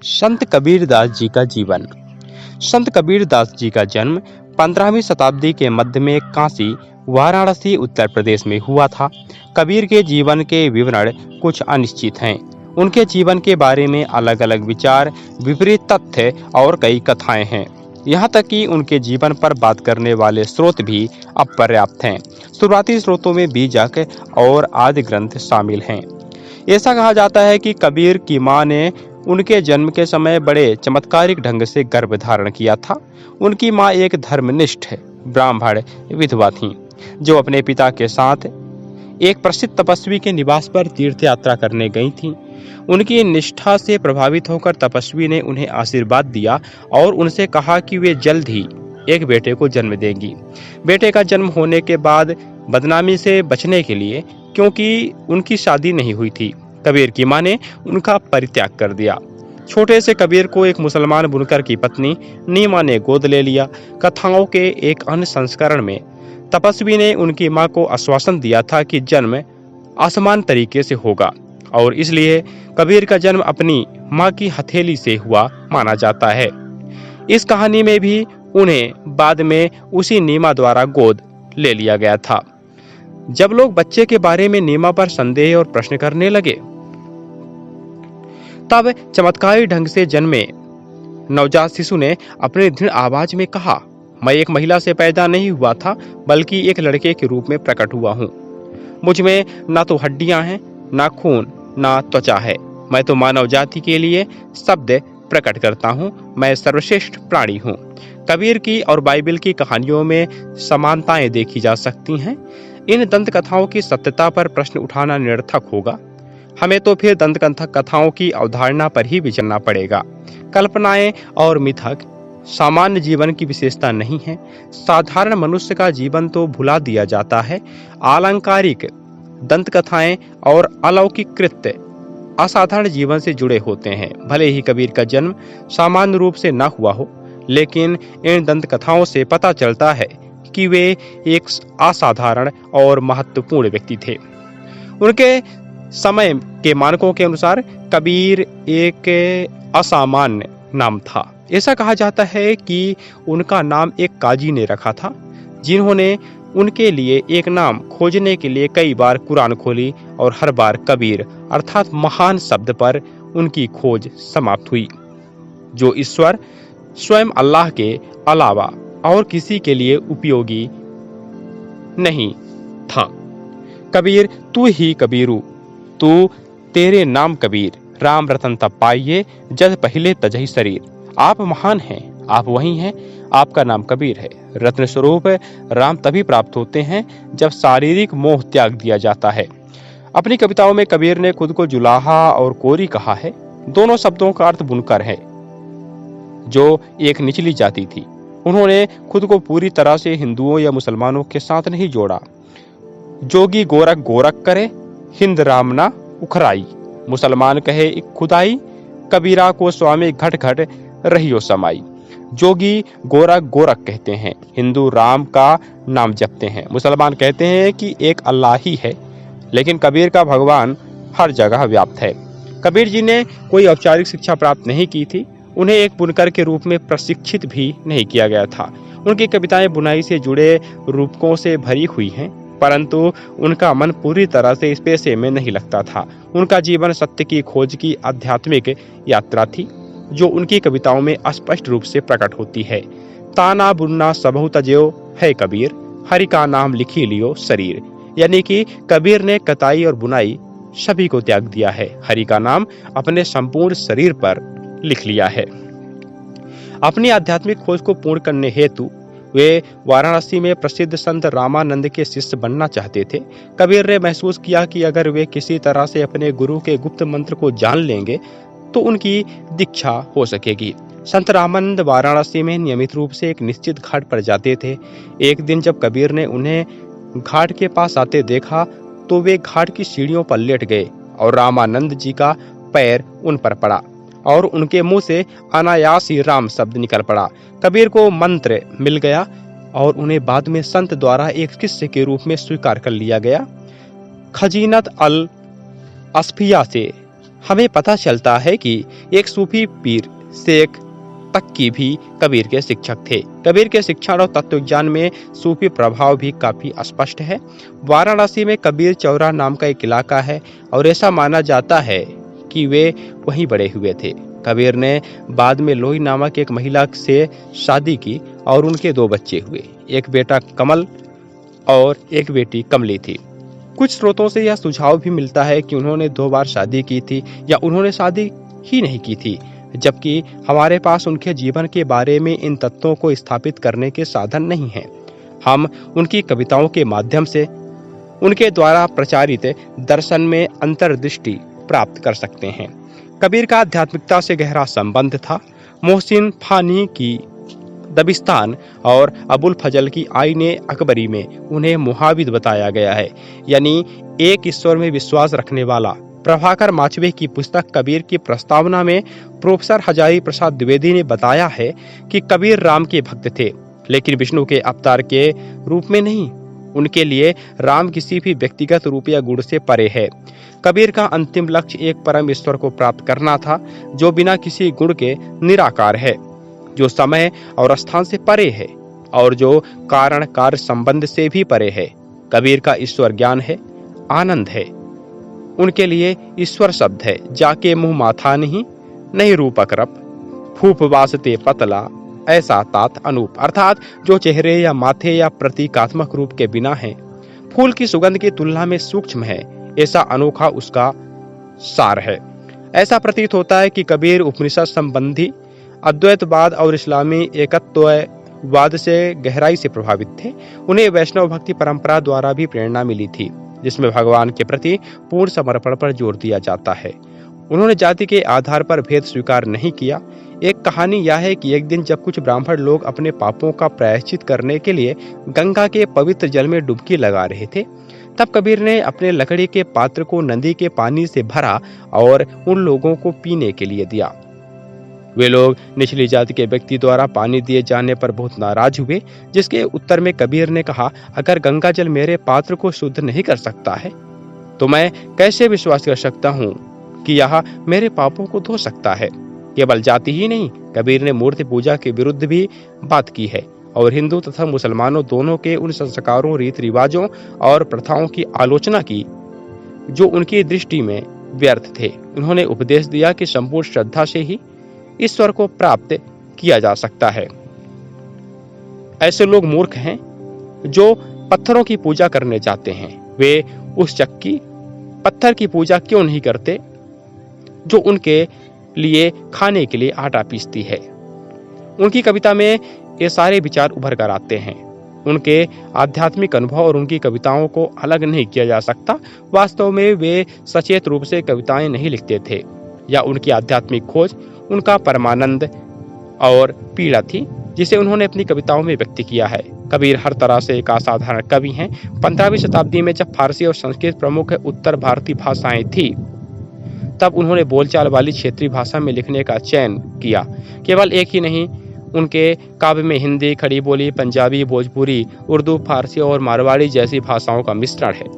संत कबीरदास जी का जीवन। संत कबीरदास जी का जन्म 15वीं शताब्दी के मध्य में काशी वाराणसी उत्तर प्रदेश में हुआ था। कबीर के जीवन के विवरण कुछ अनिश्चित हैं। उनके जीवन के बारे में अलग अलग विचार, विपरीत तथ्य और कई कथाएं हैं। यहाँ तक कि उनके जीवन पर बात करने वाले स्रोत भी अपर्याप्त हैं। शुरुआती स्रोतों में बीजक और आदि ग्रंथ शामिल हैं। ऐसा कहा जाता है कि कबीर की मां ने उनके जन्म के समय बड़े चमत्कारिक ढंग से गर्भ धारण किया था। उनकी मां एक धर्मनिष्ठ ब्राह्मण विधवा थीं, जो अपने पिता के साथ एक प्रसिद्ध तपस्वी के निवास पर तीर्थ यात्रा करने गई थीं। उनकी निष्ठा से प्रभावित होकर तपस्वी ने उन्हें आशीर्वाद दिया और उनसे कहा कि वे जल्द ही एक बेटे को जन्म देंगी। बेटे का जन्म होने के बाद बदनामी से बचने के लिए, क्योंकि उनकी शादी नहीं हुई थी, कबीर की मां ने उनका परित्याग कर दिया। छोटे से कबीर को एक मुसलमान बुनकर की पत्नी नीमा ने गोद ले लिया। कथाओं के एक अन्य संस्करण में तपस्वी ने उनकी मां को आश्वासन दिया था कि जन्म आसान तरीके से होगा और इसलिए कबीर का जन्म अपनी मां की हथेली से हुआ माना जाता है। इस कहानी में भी उन्हें बाद में उसी नीमा द्वारा गोद ले लिया गया था। जब लोग बच्चे के बारे में नीमा पर संदेह और प्रश्न करने लगे, तब चमत्कारी ढंग से जन्मे नवजात शिशु ने अपने दृढ़ आवाज में कहा, मैं एक महिला से पैदा नहीं हुआ था, बल्कि एक लड़के के रूप में प्रकट हुआ हूँ। मुझ में ना तो हड्डियां हैं, ना खून, ना त्वचा है। मैं तो मानव जाति के लिए शब्द प्रकट करता हूँ। मैं सर्वश्रेष्ठ प्राणी हूँ। कबीर की और बाइबल की कहानियों में समानताएं देखी जा सकती हैं। इन दंत कथाओं की सत्यता पर प्रश्न उठाना निरर्थक होगा। हमें तो फिर दंत कथाओं की अवधारणा पर ही विचरना पड़ेगा। कल्पनाएं और मिथक सामान्य जीवन की विशेषता नहीं है। साधारण मनुष्य का जीवन तो भुला दिया जाता है। आलंकारिक दंत कथाएं और अलौकिक कृत्य असाधारण जीवन से जुड़े होते हैं। भले ही कबीर का जन्म सामान्य रूप से न हुआ हो, लेकिन इन दंत कथाओं से पता चलता है कि वे एक असाधारण और महत्वपूर्ण व्यक्ति थे। उनके समय के मानकों के अनुसार कबीर एक असामान्य नाम था। ऐसा कहा जाता है कि उनका नाम एक काजी ने रखा था, जिन्होंने उनके लिए एक नाम खोजने के लिए कई बार कुरान खोली और हर बार कबीर अर्थात महान शब्द पर उनकी खोज समाप्त हुई, जो ईश्वर स्वयं अल्लाह के अलावा और किसी के लिए उपयोगी नहीं था। कबीर तू ही कबीरू, तू तेरे नाम कबीर, राम रतन तब पाइये, जद पहले तजहि शरीर। आप महान हैं, आप वही हैं, आपका नाम कबीर है। रत्न स्वरूप राम तभी प्राप्त होते हैं जब शारीरिक मोह त्याग दिया जाता है। अपनी कविताओं में कबीर ने खुद को जुलाहा और कोरी कहा है। दोनों शब्दों का अर्थ बुनकर है, जो एक निचली जाति थी। उन्होंने खुद को पूरी तरह से हिंदुओं या मुसलमानों के साथ नहीं जोड़ा। जोगी गोरख गोरख करे, हिंद रामना उखराई। मुसलमान कहे खुदाई, कबीरा को स्वामी घट घट रहियो समाई। जोगी गोरख गोरख कहते हैं, हिंदू राम का नाम जपते हैं, मुसलमान कहते हैं कि एक अल्लाह ही है, लेकिन कबीर का भगवान हर जगह व्याप्त है। कबीर जी ने कोई औपचारिक शिक्षा प्राप्त नहीं की थी। उन्हें एक बुनकर के रूप में प्रशिक्षित भी नहीं किया गया था। उनकी कविताएं बुनाई से जुड़े रूपकों से भरी हुई हैं, परंतु उनका मन पूरी तरह से इस पेशे में नहीं लगता था। उनका जीवन सत्य की खोज की आध्यात्मिक यात्रा थी, जो उनकी कविताओं में स्पष्ट रूप से प्रकट होती है। ताना बुनना सबहु तज्यो है कबीर, हरि का नाम लिखी लियो शरीर। यानी कि कबीर ने कताई और बुनाई सभी को त्याग दिया है, हरि का नाम अपने संपूर्ण शरीर पर लिख लिया है। अपनी आध्यात्मिक खोज को पूर्ण करने हेतु वे वाराणसी में प्रसिद्ध संत रामानंद के शिष्य बनना चाहते थे। कबीर ने महसूस किया कि अगर वे किसी तरह से अपने गुरु के गुप्त मंत्र को जान लेंगे तो उनकी दीक्षा हो सकेगी। संत रामानंद वाराणसी में नियमित रूप से एक निश्चित घाट पर जाते थे। एक दिन जब कबीर ने उन्हें घाट के पास आते देखा तो वे घाट की सीढ़ियों पर लेट गए और रामानंद जी का पैर उन पर पड़ा और उनके मुंह से अनायास ही राम शब्द निकल पड़ा। कबीर को मंत्र मिल गया और उन्हें बाद में संत द्वारा एक शिष्य के रूप में स्वीकार कर लिया गया। खजीनत अल अस्फिया से हमें पता चलता है कि एक सूफी पीर शेख तक्की भी कबीर के शिक्षक थे। कबीर के शिक्षण और तत्वज्ञान में सूफी प्रभाव भी काफी स्पष्ट है। वाराणसी में कबीर चौरा नाम का एक इलाका है और ऐसा माना जाता है कि वे वहीं बड़े हुए थे। कबीर ने बाद में लोही नामक एक महिला से शादी की और उनके 2 बच्चे हुए। एक बेटा कमल और एक बेटी कमली थी। कुछ स्रोतों से यह सुझाव भी मिलता है कि उन्होंने 2 बार शादी की थी या उन्होंने शादी ही नहीं की थी, जबकि हमारे पास उनके जीवन के बारे में इन तथ्यों को स्थापित करने के साधन नहीं हैं। हम उनकी कविताओं के माध्यम से उनके द्वारा प्रचारित दर्शन में अंतर्दृष्टि प्राप्त कर सकते हैं। कबीर का आध्यात्मिकता से गहरा संबंध था। मोहसिन फानी की दबिस्तान और अबुल फजल की आईने अकबरी में उन्हें मुहाविद बताया गया है, यानी एक ईश्वर में विश्वास रखने वाला। प्रभाकर माचवे की पुस्तक कबीर की प्रस्तावना में प्रोफेसर हजारी प्रसाद द्विवेदी ने बताया है कि कबीर राम के भक्त थे, लेकिन विष्णु के अवतार के रूप में नहीं। उनके लिए राम किसी भी व्यक्तिगत रूप या गुण से परे है। कबीर का अंतिम लक्ष्य एक परम ईश्वर को प्राप्त करना था, जो बिना किसी गुण के निराकार है, जो समय और स्थान से परे है और जो कारण कार्य संबंध से भी परे है। कबीर का ईश्वर ज्ञान है, आनंद है। उनके लिए ईश्वर शब्द है जाके मुंह माथा नहीं रूपक रप, फूफ वासते पतला ऐसा तात अनूप, अर्थात जो चेहरे या माथे या प्रतीकात्मक रूप के बिना है, फूल की सुगंध की तुलना में सूक्ष्म है, ऐसा अनोखा उसका सार है। ऐसा प्रतीत होता है कि कबीर उपनिषद संबंधी अद्वैतवाद और इस्लामी एकत्ववाद से गहराई से प्रभावित थे। उन्हें वैष्णव भक्ति परंपरा द्वारा भी प्रेरणा मिली थी, जिसमें भगवान के प्रति पूर्ण समर्पण पर जोर दिया जाता है। उन्होंने जाति के आधार पर भेद स्वीकार नहीं किया। एक कहानी यह है कि एक दिन जब कुछ ब्राह्मण लोग अपने पापों का प्रायश्चित करने के लिए गंगा के पवित्र जल में डुबकी लगा रहे थे, तब कबीर ने अपने लकड़ी के पात्र को नदी के पानी से भरा और उन लोगों को पीने के लिए दिया। वे लोग निचली जाति के व्यक्ति द्वारा पानी दिए जाने पर बहुत नाराज हुए, जिसके उत्तर में कबीर ने कहा, अगर गंगा जल मेरे पात्र को शुद्ध नहीं कर सकता है तो मैं कैसे विश्वास कर सकता हूँ कि यह मेरे पापों को धो सकता है। केवल जाति ही नहीं, कबीर ने मूर्ति पूजा के विरुद्ध भी बात की है और हिंदू तथा मुसलमानों दोनों के उन संस्कारों, रीति रिवाजों और प्रथाओं की आलोचना की जो उनकी दृष्टि में व्यर्थ थे। उन्होंने उपदेश दिया कि संपूर्ण श्रद्धा से ही ईश्वर को प्राप्त किया जा सकता है। ऐसे लोग मूर्ख हैं जो पत्थरों की पूजा करने जाते हैं। वे उस चक्की पत्थर की पूजा क्यों नहीं करते जो उनके लिए खाने के लिए आटा पीसती है। उनकी कविता में ये सारे विचार उभर कर आते हैं। उनके आध्यात्मिक अनुभव और उनकी कविताओं को अलग नहीं किया जा सकता। वास्तव में वे सचेत रूप से कविताएं नहीं लिखते थे, या उनकी आध्यात्मिक खोज उनका परमानंद और पीड़ा थी, जिसे उन्होंने अपनी कविताओं में व्यक्त किया है। कबीर हर तरह से एक असाधारण कवि हैं। 15वीं शताब्दी में जब फारसी और संस्कृत प्रमुख उत्तर भारतीय भाषाएं थी, तब उन्होंने बोलचाल वाली क्षेत्रीय भाषा में लिखने का चयन किया। केवल एक ही नहीं, उनके काव्य में हिंदी, खड़ी बोली, पंजाबी, भोजपुरी, उर्दू, फारसी और मारवाड़ी जैसी भाषाओं का मिश्रण है।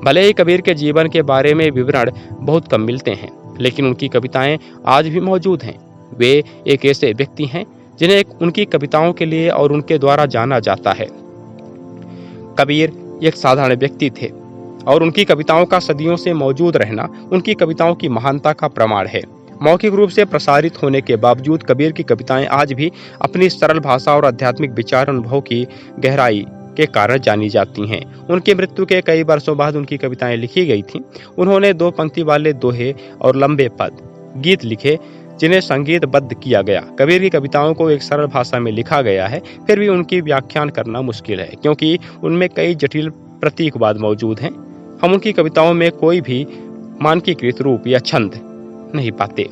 भले ही कबीर के जीवन के बारे में विवरण बहुत कम मिलते हैं, लेकिन उनकी कविताएं आज भी मौजूद हैं। वे एक ऐसे व्यक्ति हैं जिन्हें उनकी कविताओं के लिए और उनके द्वारा जाना जाता है। कबीर एक साधारण व्यक्ति थे और उनकी कविताओं का सदियों से मौजूद रहना उनकी कविताओं की महानता का प्रमाण है। मौखिक रूप से प्रसारित होने के बावजूद कबीर की कविताएं आज भी अपनी सरल भाषा और आध्यात्मिक विचार अनुभव की गहराई के कारण जानी जाती हैं। उनकी मृत्यु के कई वर्षों बाद उनकी कविताएं लिखी गई थीं। उन्होंने 2 पंक्ति वाले दोहे और लंबे पद गीत लिखे, जिन्हें संगीतबद्ध किया गया। कबीर की कविताओं को एक सरल भाषा में लिखा गया है, फिर भी उनकी व्याख्यान करना मुश्किल है, क्योंकि उनमें कई जटिल प्रतीकवाद मौजूद हैं। हम उनकी कविताओं में कोई भी मानकीकृत रूप या छंद नहीं पाते।